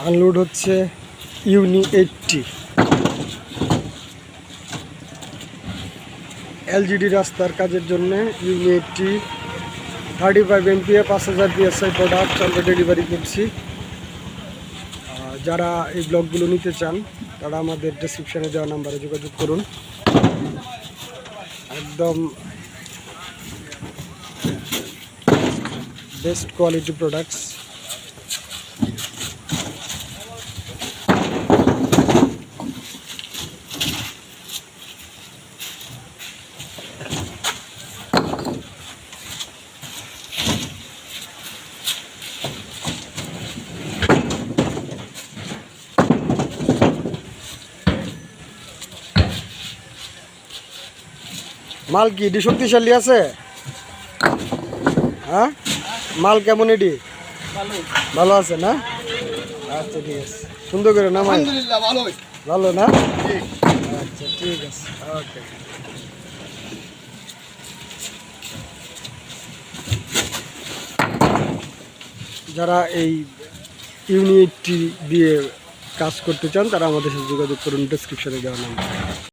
Unload হচ্ছে ইউনি 80 LGD রাস্তার কাজের জন্য। ইউনি 80 35 এমপিএ 5000 PSI প্রোডাক্ট আমরা ডেলিভারি করছি। যারা এই ব্লগগুলো নিতে চান তারা আমাদের ডেসক্রিপশানে দেওয়া নাম্বারে যোগাযোগ করুন। একদম বেস্ট কোয়ালিটি প্রোডাক্টস। মাল কি এটি শক্তিশালী আছে? হ্যাঁ, মাল কেমন এটি? ভালো আছে না? আচ্ছা ঠিক আছে, সুন্দর করে নামাই। ভালো না? আচ্ছা ঠিক আছে, ওকে। যারা এই ইউনি 80 দিয়ে কাজ করতে চান তারা আমাদের সাথে যোগাযোগ করুন, ডেসক্রিপশনে দেওয়া নাম্বার।